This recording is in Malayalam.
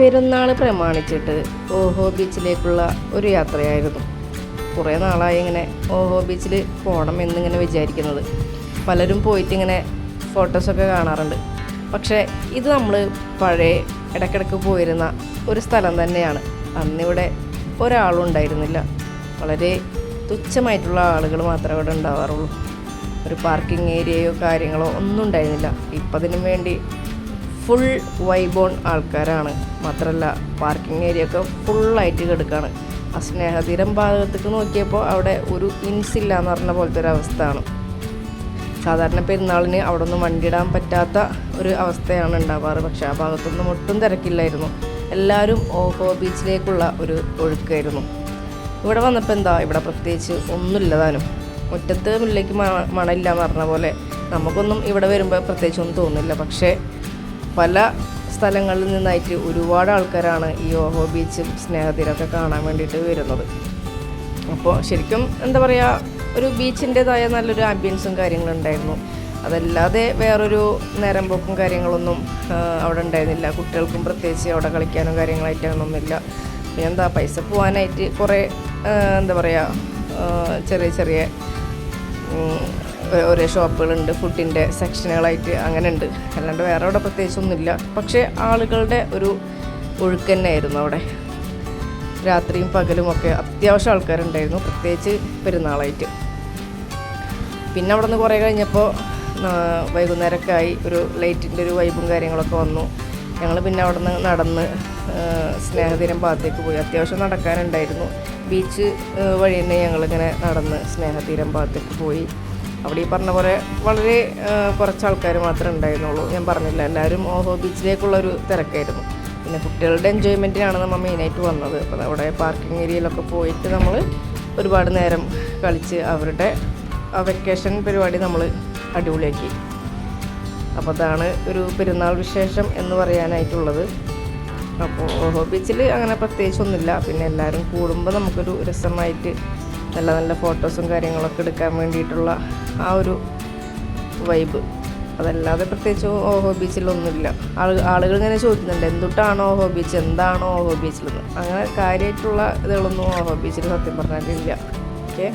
പെരുന്നാൾ പ്രമാണിച്ചിട്ട് ഓഹോ ബീച്ചിലേക്കുള്ള ഒരു യാത്രയായിരുന്നു. കുറേ നാളായി ഇങ്ങനെ ഓഹോ ബീച്ചിൽ പോകണം എന്നിങ്ങനെ വിചാരിക്കുന്നത്. പലരും പോയിട്ട് ഇങ്ങനെ ഫോട്ടോസൊക്കെ കാണാറുണ്ട്. പക്ഷേ ഇത് നമ്മൾ പഴയ ഇടയ്ക്കിടയ്ക്ക് പോയിരുന്ന ഒരു സ്ഥലം തന്നെയാണ്. അന്നിവിടെ ഒരാളും ഉണ്ടായിരുന്നില്ല. വളരെ തുച്ഛമായിട്ടുള്ള ആളുകൾ മാത്രമേ ഇവിടെ ഉണ്ടാവാറുള്ളൂ. ഒരു പാർക്കിംഗ് ഏരിയയോ കാര്യങ്ങളോ ഒന്നും ഉണ്ടായിരുന്നില്ല. ഇപ്പം അതിനു വേണ്ടി ഫുൾ വൈബോൺ ആൾക്കാരാണ്. മാത്രമല്ല പാർക്കിംഗ് ഏരിയ ഒക്കെ ഫുള്ളായിട്ട് കിടക്കുകയാണ്. ആ സ്നേഹതീരം ഭാഗത്തേക്ക് നോക്കിയപ്പോൾ അവിടെ ഒരു ഇൻസില്ല എന്ന് പറഞ്ഞ പോലത്തെ ഒരു അവസ്ഥയാണ്. സാധാരണ പെരുന്നാളിന് അവിടെ ഒന്നും വണ്ടിയിടാൻ പറ്റാത്ത ഒരു അവസ്ഥയാണ് ഉണ്ടാവാറ്. പക്ഷേ ആ ഭാഗത്തൊന്നും ഒട്ടും തിരക്കില്ലായിരുന്നു. എല്ലാവരും ഓഹോ ബീച്ചിലേക്കുള്ള ഒരു ഒഴുക്കായിരുന്നു. ഇവിടെ വന്നപ്പോൾ എന്താ ഇവിടെ പ്രത്യേകിച്ച് ഒന്നുമില്ലതാനും. മുറ്റത്ത് മുല്ലേക്ക് മണമില്ല എന്ന് പറഞ്ഞ പോലെ നമുക്കൊന്നും ഇവിടെ വരുമ്പോൾ പ്രത്യേകിച്ചൊന്നും തോന്നുന്നില്ല. പക്ഷേ പല സ്ഥലങ്ങളിൽ നിന്നായിട്ട് ഒരുപാട് ആൾക്കാരാണ് ഈ ഓഹോ ബീച്ചും സ്നേഹതീരമൊക്കെ കാണാൻ വേണ്ടിയിട്ട് വരുന്നത്. അപ്പോൾ ശരിക്കും എന്താ പറയുക, ഒരു ബീച്ചിൻ്റേതായ നല്ലൊരു ആംബിയൻസും കാര്യങ്ങളും ഉണ്ടായിരുന്നു. അതല്ലാതെ വേറൊരു നേരം പോക്കും കാര്യങ്ങളൊന്നും അവിടെ ഉണ്ടായിരുന്നില്ല. കുട്ടികൾക്കും പ്രത്യേകിച്ച് അവിടെ കളിക്കാനും കാര്യങ്ങളായിട്ടൊന്നുമില്ല. പിന്നെ എന്താ പൈസ പോകാനായിട്ട് കുറേ എന്താ പറയുക ചെറിയ ചെറിയ ഓരോ ഷോപ്പുകളുണ്ട്, ഫുഡിൻ്റെ സെക്ഷനുകളായിട്ട് അങ്ങനെ ഉണ്ട്. അല്ലാണ്ട് വേറെ അവിടെ പ്രത്യേകിച്ചൊന്നുമില്ല. പക്ഷേ ആളുകളുടെ ഒരു ഒഴുക്ക് തന്നെയായിരുന്നു അവിടെ. രാത്രിയും പകലും ഒക്കെ അത്യാവശ്യം ആൾക്കാരുണ്ടായിരുന്നു, പ്രത്യേകിച്ച് പെരുന്നാളായിട്ട്. പിന്നെ അവിടെ നിന്ന് കുറേ കഴിഞ്ഞപ്പോൾ വൈകുന്നേരമൊക്കെ ആയി, ഒരു ലൈറ്റിൻ്റെ ഒരു വൈബും കാര്യങ്ങളൊക്കെ വന്നു. ഞങ്ങൾ പിന്നെ അവിടെ നിന്ന് നടന്ന് സ്നേഹതീരം ഭാഗത്തേക്ക് പോയി. അത്യാവശ്യം നടക്കാനുണ്ടായിരുന്നു. ബീച്ച് വഴി തന്നെ ഞങ്ങളിങ്ങനെ നടന്ന് സ്നേഹതീരം ഭാഗത്തേക്ക് പോയി. അവിടെ ഈ പറഞ്ഞ പോലെ വളരെ കുറച്ച് ആൾക്കാർ മാത്രമേ ഉണ്ടായിരുന്നുള്ളൂ. ഞാൻ പറഞ്ഞില്ല, എല്ലാവരും ഓഹോ ബീച്ചിലേക്കുള്ളൊരു തിരക്കായിരുന്നു. പിന്നെ കുട്ടികളുടെ എൻജോയ്മെൻറ്റിനാണ് നമ്മൾ മെയിനായിട്ട് വന്നത്. അപ്പോൾ അവിടെ പാർക്കിംഗ് ഏരിയയിലൊക്കെ പോയിട്ട് നമ്മൾ ഒരുപാട് നേരം കളിച്ച് അവരുടെ ആ വെക്കേഷൻ പരിപാടി നമ്മൾ അടിപൊളിയാക്കി. അപ്പോൾ അതാണ് ഒരു പെരുന്നാൾ വിശേഷം എന്ന് പറയാനായിട്ടുള്ളത്. അപ്പോൾ ഓഹോ ബീച്ചിൽ അങ്ങനെ പ്രത്യേകിച്ചൊന്നുമില്ല. പിന്നെ എല്ലാവരും കൂടുമ്പോൾ നമുക്കൊരു രസമായിട്ട് നല്ല നല്ല ഫോട്ടോസും കാര്യങ്ങളൊക്കെ എടുക്കാൻ വേണ്ടിയിട്ടുള്ള ആ ഒരു വൈബ്. അതല്ലാതെ പ്രത്യേകിച്ച് ഓഹോ ബീച്ചിലൊന്നുമില്ല. ആളുകൾ ഇങ്ങനെ ചോദിക്കുന്നുണ്ട് എന്തുട്ടാണോ ഓഹോ ബീച്ച്, എന്താണോ ഓഹോ ബീച്ചിലെന്ന്. അങ്ങനെ കാര്യമായിട്ടുള്ള ഇതുകളൊന്നും ഓഹോ ബീച്ചിൽ സത്യം പറഞ്ഞാലില്ല. ഓക്കെ.